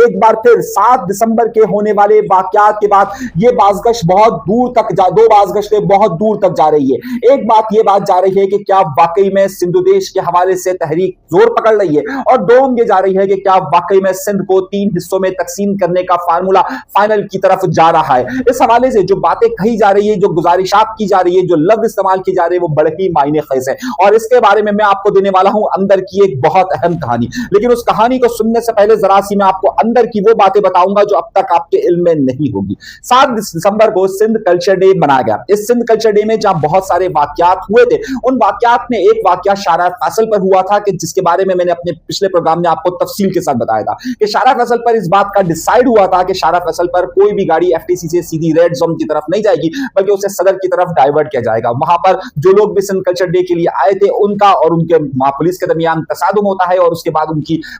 एक बार फिर 7 दिसंबर के होने वाले वाकयात के बाद ये बाज़गश्त बहुत दूर तक दो बाज़गश्तें बहुत दूर तक जा रही है। एक बात ये बात जा रही है कि क्या वाकई में सिंधु देश के हवाले से तहरीक जोर पकड़ रही है, और दोम ये जा रही है कि क्या वाकई में सिंध को 3 हिस्सों में तकसीम करने का फार्मूला फाइनल की तरफ जा रहा है। इस हवाले से जो बातें कही जा रही है, जो गुजारिशात की जा रही है, जो लफ्ज इस्तेमाल की जा रही है, वो बड़े ही मायने खेज है, और इसके बारे में मैं आपको देने वाला हूं अंदर की एक बहुत अहम कहानी। लेकिन उस कहानी को सुनने से पहले जरा सी मैं आपको अंदर की वो बातें बताऊंगा जो अब तक आपके इल्म में नहीं होगी। 7 दिसंबर को सिंध कल्चर डे मनाया गया। इस सिंध कल्चर डे में जहां बहुत सारे वाकयात हुए थे, उन वाकयात में एक वाकया शारा फैसल पर हुआ था कि जिसके बारे में मैंने अपने पिछले प्रोग्राम में आपको तफसील के साथ बताया था कि शारा फैसल पर इस बात का डिसाइड हुआ था कि शारा फैसल पर कोई भी गाड़ी एफटीसी से सीधी रेड जोन की तरफ नहीं जाएगी, बल्कि उसे सदर की तरफ डाइवर्ट किया जाएगा। वहां पर जो लोग भी सिंध कल्चर डे के लिए आए थे, उनका और उनके वहां पुलिस के दरमियान तसादुम होता है, और उसके बाद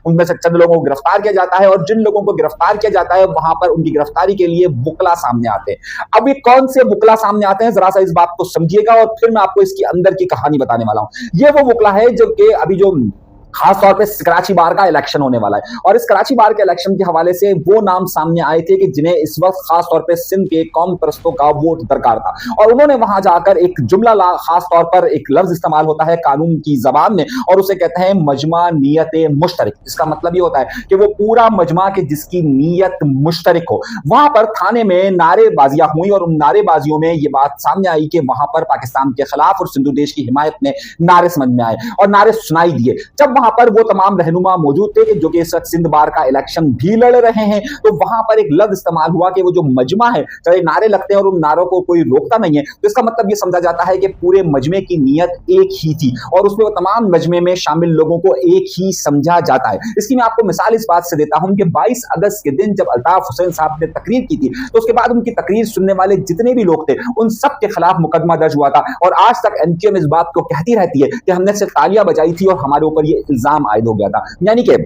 उनमें से चंद लोगों को गिरफ्तार किया जाता है, और जिन लोगों को गिरफ्तार किया जाता है वहां पर उनकी गिरफ्तारी के लिए बुकला सामने आते हैं। अब ये कौन से बुकला सामने आते हैं, जरा सा इस बात को समझिएगा, और फिर मैं आपको इसकी अंदर की कहानी बताने वाला हूं। ये वो बुकला है जो कि अभी जो खास तौर पे कराची बार का इलेक्शन होने वाला है, और इस कराची बार के इलेक्शन के हवाले से वो नाम सामने आए थे कि जिन्हें इस वक्त खास तौर पे सिंध के कौम परस्तों का वोट दरकार था, और उन्होंने वहां जाकर एक जुमला खास तौर पर एक लफ्ज इस्तेमाल होता है कानून की जबान में, और उसे कहते हैं मजमा नीयत मुश्तरक। इसका मतलब ये होता है कि वो पूरा मजमा के जिसकी नीयत मुश्तरक हो। वहां पर थाने में नारेबाजियां हुई, और उन नारेबाजियों में ये बात सामने आई कि वहां पर पाकिस्तान के खिलाफ और सिंधु देश की हिमायत में नारे समझ में आए और नारे सुनाई दिए। जब वहां पर वो तमाम रहनुमा मौजूद थे कि जो कि इस वक्त सिंध बार का इलेक्शन भी लड़ रहे हैं, तो वहां पर एक लफ्ज इस्तेमाल हुआ कि वो जो मजमा है, चाहे नारे लगते हैं और उन नारों को कोई रोकता नहीं है, तो इसका मतलब ये समझा जाता है कि पूरे मजमे की नीयत एक ही थी, और उसमें वो तमाम मजमे में शामिल लोगों को एक ही समझा जाता है। इसकी मैं आपको मिसाल इस बात से देता हूं कि 22 अगस्त के दिन जब अल्ताफ हुसैन साहब ने तकरीर की थी, तो उसके बाद उनकी तकरीर सुनने वाले जितने भी लोग थे, उन सब के खिलाफ मुकदमा दर्ज हुआ था, और आज तक एनक्यूएम इस बात को कहती रहती है कि हमने सिर्फ तालियां बजाई थी और हमारे ऊपर ये इल्जाम आयद हो गया था। यानी कि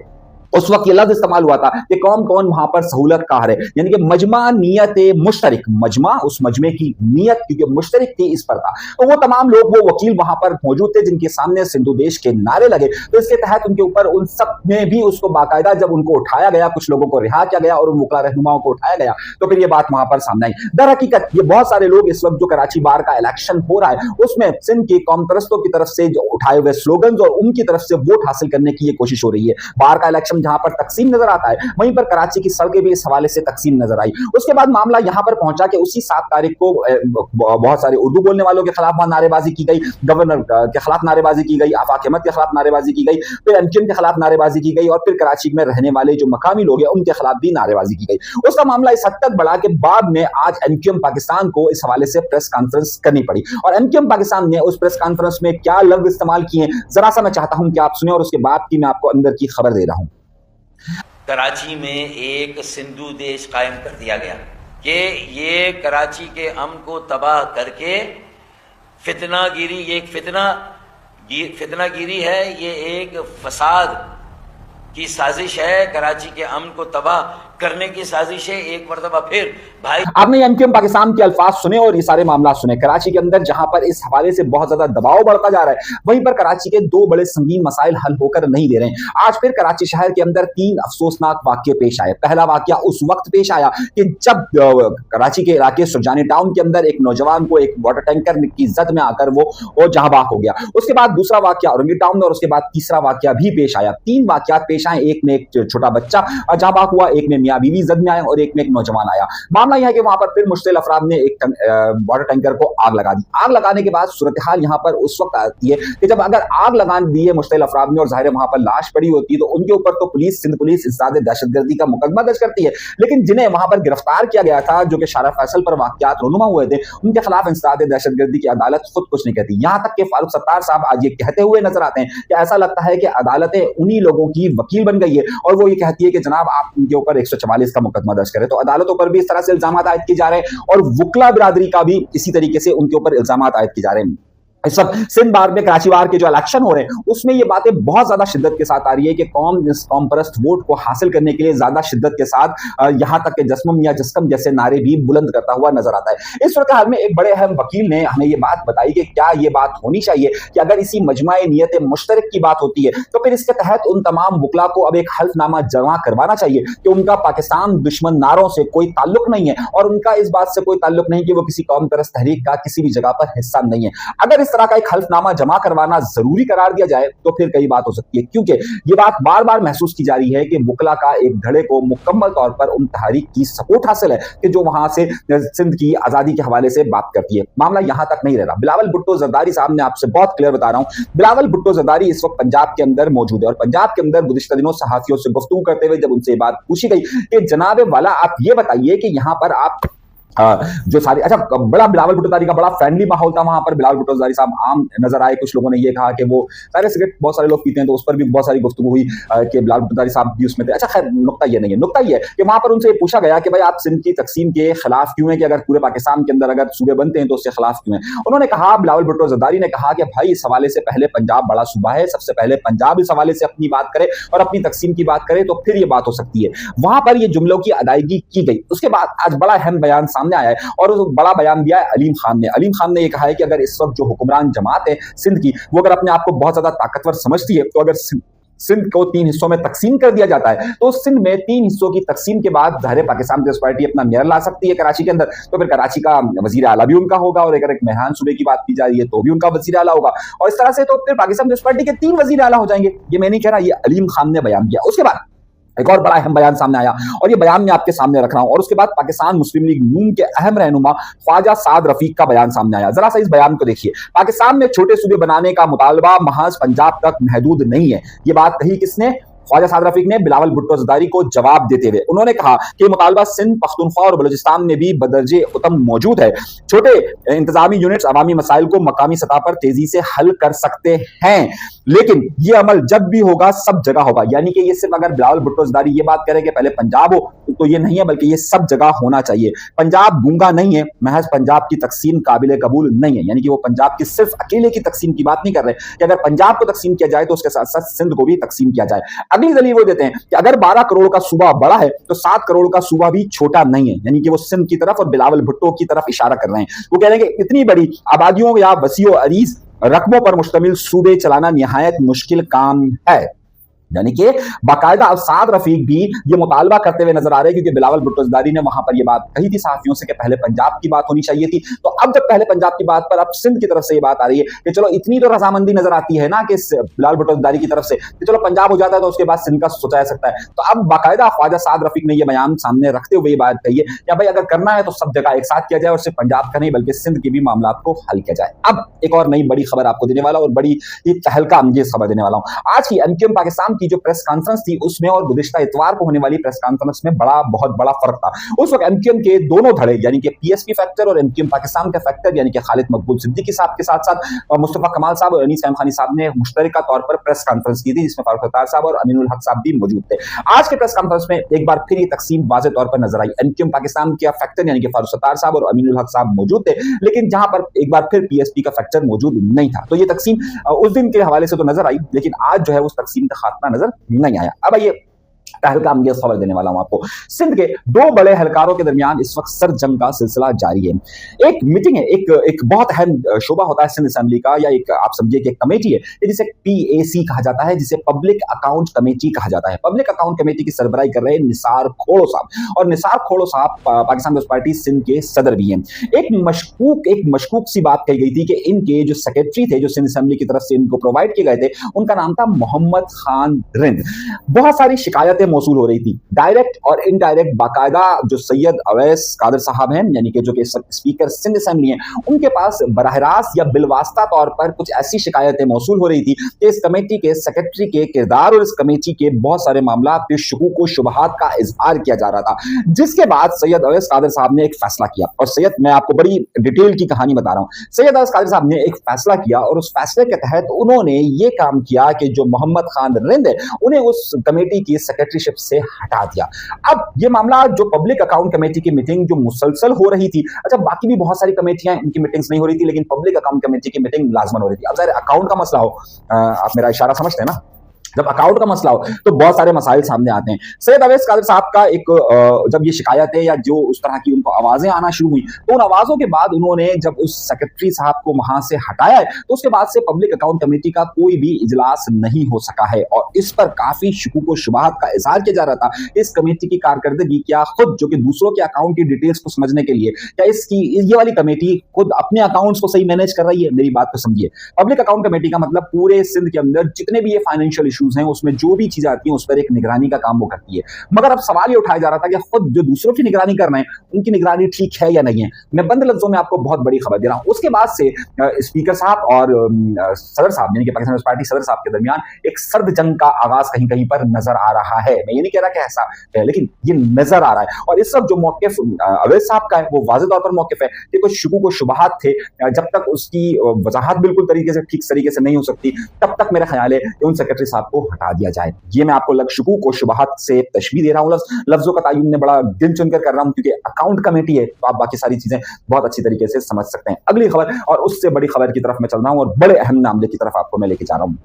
उस वक्त ये लफ्ज इस्तेमाल हुआ था कि कौन कौन वहां पर सहूलत कार है, यानी कि मजमा नीयत मुश्तरक, मजमा उस मजमे की नीयत क्योंकि मुश्तरक थी इस पर था। तो वो तमाम लोग, वो वकील वहां पर मौजूद थे जिनके सामने सिंधु देश के नारे लगे, तो इसके तहत उनके ऊपर उन सब में भी उसको बाकायदा जब उनको उठाया गया, कुछ लोगों को रिहा किया गया और उन मुकला रहनुमाओं को उठाया गया, तो फिर ये बात वहां पर सामने आई। दर हकीकत ये बहुत सारे लोग इस वक्त जो कराची बार का इलेक्शन हो रहा है उसमें सिंध की कौम परस्तों की तरफ से जो उठाए हुए स्लोगन और उनकी तरफ से वोट हासिल करने की ये कोशिश हो रही है। बार का इलेक्शन जहां पर तकसीम नजर आता है, वहीं पर कराची की सड़कें भी इस हवाले से तकसीम नजर आई। उसके बाद मामला यहां पर पहुंचा कि उसी 7 तारीख को बहुत सारे उर्दू बोलने वालों के खिलाफ वहां नारेबाजी की गई, गवर्नर के खिलाफ नारेबाजी की गई, आफाक अहमद के खिलाफ नारेबाजी की गई, फिर एमक्यूएम के खिलाफ नारेबाजी की गई, और फिर कराची में रहने वाले जो मकामी लोग हैं उनके खिलाफ भी नारेबाजी की गई। उसका मामला इस हद तक बढ़ा कि बाद में आज एमक्यूएम पाकिस्तान को इस हवाले से प्रेस कॉन्फ्रेंस करनी पड़ी, और एमक्यूएम पाकिस्तान ने उस प्रेस कॉन्फ्रेंस में क्या लफ्ज इस्तेमाल किए, जरा सा मैं चाहता हूं कि आप सुने, और उसके बाद की मैं आपको अंदर की खबर दे रहा हूं। कराची में एक सिंधु देश कायम कर दिया गया कि ये कराची के अमन को तबाह करके फितनागिरी, ये एक फितनागिरी है, ये एक फसाद की साजिश है, कराची के अमन को तबाह करने की साजिश है। एक मरतबा फिर भाई आपने एमक्यूएम पाकिस्तान के अल्फाज सुने और ये सारे मामला सुने। कराची के अंदर जहां पर इस हवाले से बहुत ज्यादा दबाव बढ़ता जा रहा है, वहीं पर कराची के 2 बड़े संगीन मसाइल हल होकर नहीं दे रहे हैं। आज फिर कराची शहर के अंदर 3 अफसोसनाक वाकये पेश आए। पहला वाकया उस वक्त पेश आया कि जब कराची के इलाके सुरजानी टाउन के अंदर एक नौजवान को एक वाटर टैंकर की जद में आकर वो जहां बाक हो गया। उसके बाद दूसरा वाकया औरंगी टाउन में, और उसके बाद तीसरा वाकया भी पेश आया। 3 वाकयात पेश आए, एक में एक छोटा बच्चा जहां बाक हुआ, एक में मियां बीवी जद में आए, और एक में एक नौजवान आया। मामला यह है कि वहां पर फिर मुश्तिल अफराद ने एक वाटर टैंकर को आग लगा दी। आग लगाने के बाद सूरत हाल यहां पर उस वक्त आती है कि जब अगर आग लगा दी है मुश्तिल अफराद ने और जाहिर वहां पर लाश पड़ी होती है, तो उनके ऊपर तो पुलिस, सिंध पुलिस इंसदाद दहशतगर्दी का मुकदमा दर्ज करती है, लेकिन जिन्हें वहां पर गिरफ्तार किया गया था, जो कि शारा फैसल पर वाकयात रोनुमा हुए थे, उनके खिलाफ इंसदाद दहशतगर्दी की अदालत खुद कुछ नहीं कहती। यहां तक कि फारूक सत्तार साहब आज ये कहते हुए नजर आते हैं कि ऐसा लगता है कि अदालतें उन्हीं लोगों की वकील बन गई है, और वो ये कहती है कि जनाब आप उनके ऊपर 144 का मुकदमा दर्ज करें। तो अदालतों पर भी इस तरह से इल्जाम आयद किए जा रहे हैं, और वकला बिरादरी का भी इसी तरीके से उनके ऊपर इल्जाम आयद किए जा रहे हैं। इस वक्त सिंध बार में कराची बार के जो इलेक्शन हो रहे हैं उसमें ये बातें बहुत ज्यादा शिद्दत के साथ आ रही है कि कौम इस कौम परस्त वोट को हासिल करने के लिए ज्यादा शिद्दत के साथ यहां तक कि जस्मम या जस्कम जैसे नारे भी बुलंद करता हुआ नजर आता है। इस वक्त हाल में एक बड़े अहम वकील ने हमें ये बात बताई कि क्या ये बात होनी चाहिए कि अगर इसी मजमाए नियत मुश्तरक की बात होती है तो फिर इसके तहत उन तमाम वकला को अब एक हल्फनामा जमा करवाना चाहिए कि उनका पाकिस्तान दुश्मन नारों से कोई ताल्लुक नहीं है और उनका इस बात से कोई ताल्लुक नहीं कि वो किसी कौम परस्त तहरीक का किसी भी जगह पर हिस्सा नहीं है। अगर इस तरह का एक हल्फनामा जमा करवाना जरूरी करार दिया जाए तो फिर कई बात हो सकती है, क्योंकि ये बात बार बार महसूस की जा रही है कि वकला का एक धड़े को मुकम्मल तौर पर उन तहरीक की सपोर्ट हासिल है कि जो वहां से सिंध की आजादी के हवाले से बात करती है। मामला यहां तक नहीं रह रहा। बिलावल भुट्टो जरदारी साहब ने आपसे बहुत क्लियर बता रहा हूं, बिलावल भुट्टो जरदारी इस वक्त पंजाब के अंदर मौजूद है और पंजाब के अंदर गुज़िश्ता दिनों सहाफियों से गुफ्तगू करते हुए जब उनसे बात पूछी गई कि जनाब वाला आप ये बताइए कि यहां पर आप जो सारी अच्छा बड़ा बिलावल भुट्टो जरदारी का बड़ा फ्रेंडली माहौल था वहां पर। बिलावल भुट्टो जरदारी साहब आम नजर आए। कुछ लोगों ने ये कहा कि वो सारे सिगरेट बहुत सारे लोग पीते हैं तो उस पर भी बहुत सारी गुफ्तगू हुई कि बिलावल भुट्टो जरदारी साहब भी उसमें थे। अच्छा खैर नुकता ये नहीं है, नुकता ये है कि वहां पर उनसे पूछा गया कि भाई आप सिंध की तकसीम के खिलाफ क्यों है, कि अगर पूरे पाकिस्तान के अंदर अगर सूबे बनते हैं तो उसके खिलाफ क्यों है। उन्होंने कहा, बिलावल भुट्टो जरदारी ने कहा कि भाई इस हवाले से पहले पंजाब बड़ा सूबा है, सबसे पहले पंजाब इस हवाले से अपनी बात करे और अपनी तकसीम की बात करे तो फिर ये बात हो सकती है। वहां पर ये जुमलों की अदायगी की गई। उसके बाद आज बड़ा अहम बयान सामने आया है और बड़ा बयान दिया है अलीम खान ने। अलीम खान ने यह कहा है कि अगर इस वक्त जो हुक्मरान जमात है सिंध की वो अगर अपने आप को बहुत ज्यादा ताकतवर समझती है तो अगर सिंध को 3 हिस्सों में तकसीम कर दिया जाता है तो सिंध में 3 हिस्सों की तकसीम के बाद ज़ाहिर पाकिस्तान पीपल्स पार्टी अपना मेयर ला सकती है कराची के अंदर, तो फिर कराची का वजीर आला भी उनका होगा और अगर एक मेहरान सूबे की बात की जा रही है तो भी उनका वजीर आला होगा और इस तरह से तो फिर पाकिस्तान पीपल्स पार्टी के 3 वजीर आला हो जाएंगे। ये मैं नहीं कह रहा, ये अलीम खान ने बयान दिया। उसके बाद एक और बड़ा अहम बयान सामने आया और ये बयान मैं आपके सामने रख रहा हूं और उसके बाद पाकिस्तान मुस्लिम लीग नून के अहम रहनुमा ख्वाजा साद रफीक का बयान सामने आया। जरा सा इस बयान को देखिए। पाकिस्तान में छोटे सूबे बनाने का मुतालबा महज पंजाब तक महदूद नहीं है। ये बात कही किसने? ख्वाजा साद रफीक ने बिलावल भुट्टो जरदारी को जवाब देते हुए। उन्होंने कहा कि मुतालबा सिंध, पख्तूनख्वा और बलूचिस्तान में भी बदर्जे उत्तम मौजूद है। छोटे इंतजामी यूनिट्स अवामी मसाइल को मकामी सतह पर तेजी से हल कर सकते हैं, लेकिन ये अमल जब भी होगा सब जगह होगा। यानी कि ये सिर्फ अगर बिलावल भुट्टो जरदारी ये बात करें कि पहले पंजाब हो तो ये नहीं है, बल्कि ये सब जगह होना चाहिए। पंजाब गूंगा नहीं है, महज पंजाब की तकसीम काबिल कबूल नहीं है। यानी कि वो पंजाब की सिर्फ अकेले की तकसीम की बात नहीं कर रहे कि अगर पंजाब को तकसीम किया जाए तो उसके साथ साथ सिंध को भी तकसीम किया जाए। अगली दलील वो देते हैं कि अगर 12 करोड़ का सूबा बड़ा है तो 7 करोड़ का सूबा भी छोटा नहीं है। यानी कि वो सिंध की तरफ और बिलावल भुट्टो की तरफ इशारा कर रहे हैं। वो कह रहे हैं कि इतनी बड़ी आबादियों या वसीओ अरीज रकबों पर मुश्तमिल सूबे चलाना निहायत मुश्किल काम है। यानी कि बाकायदा साद रफीक भी ये मुतालबा करते हुए नजर आ रहे हैं, क्योंकि बिलावल भुट्टो जरदारी ने वहां पर ये बात कही थी सहाफियों से कि पहले पंजाब की बात होनी चाहिए थी। तो अब जब पहले पंजाब की बात पर अब सिंध की तरफ से ये बात आ रही है कि चलो इतनी तो रजामंदी नजर आती है ना कि बिलावल भुट्टो जरदारी की तरफ से कि चलो पंजाब हो जाता है तो उसके बाद सिंध का सोचा जा सकता है। तो अब बाकायदा ख्वाजा साद रफीक ने यह बयान सामने रखते हुए ये बात कही है कि भाई अगर करना है तो सब जगह एक साथ किया जाए और सिर्फ पंजाब का नहीं बल्कि सिंध के भी मामला को हल किया जाए। अब एक और नई बड़ी खबर आपको देने वाला और बड़ी तहलका अंगेज खबर देने वाला हूं। आज की एमक्यूएम पाकिस्तान की जो प्रेस कॉन्फ्रेंस थी उसमें और गुज़िश्ता इतवार को होने वाली प्रेस कॉन्फ्रेंस में बहुत बड़ा फर्क था। उस वक्त एमक्यूएम के दोनों धड़े यानी कि पीएसपी फैक्टर और एमक्यूएम पाकिस्तान का फैक्टर यानी कि खालिद मकबूल सिद्दीकी साहब के साथ साथ मुस्तफा कमाल साहब और अनीस खानी साहब ने मुश्तरका तौर पर प्रेस कॉन्फ्रेंस की थी, जिसमें फारूक सत्तार साहब और अमीनुल हक साहब भी मौजूद थे। आज के प्रेस कॉन्फ्रेंस में एक बार फिर ये तकसीम वाज़ेह तौर पर नजर आई। एमक्यूएम पाकिस्तान के फैक्टर यानी कि फारूक सत्तार साहब और अमीनुल हक साहब मौजूद थे, लेकिन जहां पर एक बार फिर पीएसपी का फैक्टर मौजूद नहीं था। तो ये तकसीम उस दिन के हवाले से तो नजर आई, लेकिन आज जो है उस तकसीम का खात्मा नजर नहीं आया। अब आइए तहलका अंगेज खबर देने वाला हूं आपको। सिंध के 2 बड़े हलकारों के दरमियान इस वक्त सर जंग का सिलसिला जारी है। एक मीटिंग है, एक बहुत अहम शोबा होता है सिंध असेंबली का, या एक आप समझिए कि एक कमेटी है जिसे पीएसी कहा जाता है, जिसे पब्लिक अकाउंट कमेटी कहा जाता है। पब्लिक अकाउंट कमेटी की सरबराही कर रहे हैं निसार खोड़ो साहब, और निसार खोड़ो साहब पाकिस्तान पीपल्स पार्टी सिंध के सदर भी हैं। एक मशकूक सी बात कही गई थी कि इनके जो सेक्रेटरी थे जो सिंध असेंबली की तरफ से इनको प्रोवाइड किए गए थे, उनका नाम था मोहम्मद खान रिंद। बहुत सारी शिकायतें मौसूल हो रही थी, डायरेक्ट और इनडायरेक्ट। बाकायदा जो सैयद अवैस कादर साहब हैं यानी कि जो कि स्पीकर सिंध असेंबली हैं, उनके पास बराह रास्त या बिलवास्ता तौर पर कुछ ऐसी शिकायतें मौसूल हो रही थी कि इस कमेटी के सेक्रेटरी के किरदार और इस कमेटी के बहुत सारे मामला पे शुकूक व शुबहात का इजहार किया जा रहा था। जिसके बाद सैयद अवैस कादर साहब ने एक फैसला किया, और सैयद मैं आपको बड़ी डिटेल की कहानी बता रहा हूं। सैयद अवैस कादर साहब ने एक फैसला किया और उस फैसले के तहत उन्होंने ये काम किया कि जो मोहम्मद खान रिंद है उन्हें उस कमेटी की सेक्रेटरी सेक्रेटरीशिप से हटा दिया। अब ये मामला जो पब्लिक अकाउंट कमेटी की मीटिंग जो मुसलसल हो रही थी, अच्छा बाकी भी बहुत सारी कमेटियां इनकी मीटिंग्स नहीं हो रही थी, लेकिन पब्लिक अकाउंट कमेटी की मीटिंग लाजमन हो रही थी। अब जरा अकाउंट का मसला हो, आप मेरा इशारा समझते हैं ना, जब अकाउंट का मसला हो तो बहुत सारे मसाइल सामने आते हैं। सैयद अवैस कादर साहब का एक जब ये शिकायतें या जो उस तरह की उनको आवाजें आना शुरू हुई, तो उन आवाजों के बाद उन्होंने जब उस सेक्रेटरी साहब को वहां से हटाया है, तो उसके बाद से पब्लिक अकाउंट कमेटी का कोई भी इजलास नहीं हो सका है। और इस पर काफी शुकूक व शुबहात का इजहार किया जा रहा था। इस कमेटी की कारकर्दगी क्या खुद जो कि दूसरों के अकाउंट की डिटेल्स को समझने के लिए, क्या इसकी ये वाली कमेटी खुद अपने अकाउंट्स को सही मैनेज कर रही है? मेरी बात को समझिए। पब्लिक अकाउंट कमेटी का मतलब पूरे सिंध के अंदर जितने भी ये फाइनेंशियल इश्यूज हैं, उसमें जो भी चीजें आती हैं उस पर एक निगरानी का काम वो करती है। मगर अब सवाल ये उठाया जा रहा था कि खुद जो दूसरों की निगरानी कर रहे हैं, उनकी निगरानी ठीक है या नहीं है। मैं बंद लफ्जों में आपको बहुत बड़ी खबर दे रहा हूं। उसके बाद से स्पीकर साहब और सदर साहब यानी कि पाकिस्तान पीपल्स पार्टी सदर साहब के दरमियान एक सर्द जंग का आगाज कहीं कहीं पर नजर आ रहा है। मैं ये नहीं कह रहा कि ऐसा है, लेकिन ये नजर आ रहा है। और इस वक्त जो मौकिफ अवैस साहब का है, वो वाज़ेह तौर पर मौकिफ है कि कुछ शुकूक व शुबहात थे, जब तक उसकी वजाहत बिल्कुल ठीक तरीके से नहीं हो सकती, तब तक मेरा ख्याल है कि उन सेक्रेटरी साहब को हटा दिया जाए। ये मैं आपको शुकूक और शुबहात से तशबीह दे रहा हूँ। लफ्जों का तायुन ने बड़ा गिन चुनकर कर रहा हूँ, क्योंकि अकाउंट कमेटी है तो आप बाकी सारी चीजें बहुत अच्छी तरीके से समझ सकते हैं। अगली खबर और उससे बड़ी खबर की तरफ मैं चल रहा हूँ और बड़े अहम मामले की तरफ आपको मैं लेके जा रहा हूँ।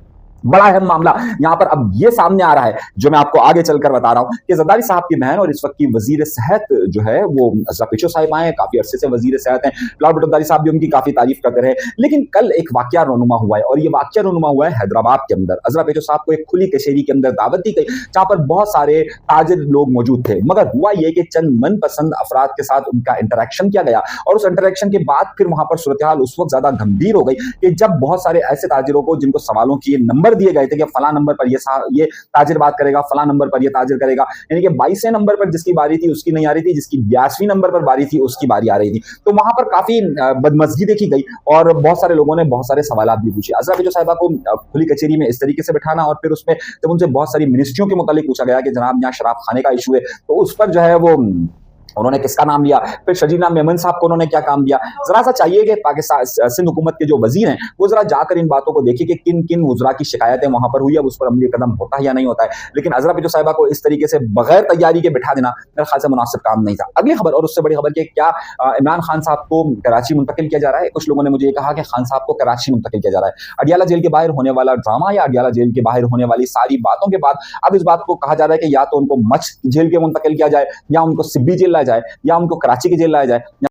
बड़ा अहम मामला यहां पर अब ये सामने आ रहा है, जो मैं आपको आगे चलकर बता रहा हूं कि जरदारी साहब की बहन और इस वक्त की वजीर सेहत जो है वो अज़रा पेशो साहिबा हैं, काफी अरसे से वजीर सेहत हैं। फिलहाल भुट्टो साहब भी उनकी काफी तारीफ करते रहे, लेकिन कल एक वाकया रोनुमा हुआ है और ये वाकया रोनुमा हुआ है हैदराबाद के अंदर। अज़रा पेशो साहब को एक खुली कचहरी के अंदर दावत दी गई, जहां पर बहुत सारे ताजिर लोग मौजूद थे, मगर हुआ यह कि चंद मनपसंद अफराद के साथ उनका इंटरेक्शन किया गया और उस इंटरेक्शन के बाद फिर वहां पर सूरत हाल उस वक्त ज्यादा गंभीर हो गई कि जब बहुत सारे ऐसे ताजिरों को जिनको सवालों के नंबर दिए गए थे कि फला नंबर पर ये ताजिर बात करेगा, फला नंबर पर ये ताजिर करेगा, यानी कि 22वें नंबर पर जिसकी बारी थी उसकी नहीं आ रही थी, जिसकी 82वें नंबर पर बारी थी उसकी बारी आ रही थी। तो वहां पर काफी बदमज़गी देखी गई और बहुत सारे लोगों ने बहुत सारे सवाल भी पूछे। अज़रा पेशो साहिबा को खुली कचहरी में इस तरीके से बिठाना और फिर उसमें जब उनसे बहुत सारी मिनिस्ट्रियों के मुतालिक पूछा गया कि जनाब यहाँ शराब खाने का इशू है, तो उस पर जो है वो उन्होंने किसका नाम लिया, फिर शजीना मेमन साहब को उन्होंने क्या काम दिया। जरा सा चाहिए कि पाकिस्तान सिंध हुकूमत के जो वजीर हैं वो जरा जाकर इन बातों को देखिए कि किन किन वज़रा की शिकायतें वहां पर हुई है, उस पर अमली कदम होता है या नहीं होता है। लेकिन अज़रा पेशो साहिबा को इस तरीके से बगैर तैयारी के बिठा देना मेरे ख्याल से मुनासिब काम नहीं था। अगली खबर और उससे बड़ी खबर कि क्या इमरान खान साहब को कराची मुंतकिल किया जा रहा है। कुछ लोगों ने मुझे ये कहा कि खान साहब को कराची मुंतकिल किया जा रहा है। अडियाला जेल के बाहर होने वाला ड्रामा या अडियाला जेल के बाहर होने वाली सारी बातों के बाद अब इस बात को कहा जा रहा है कि या तो उनको मच जेल के मुंतकिल किया जाए, या उनको सिब्बी जेल लाया जाए, या उनको कराची की जेल लाया जाए।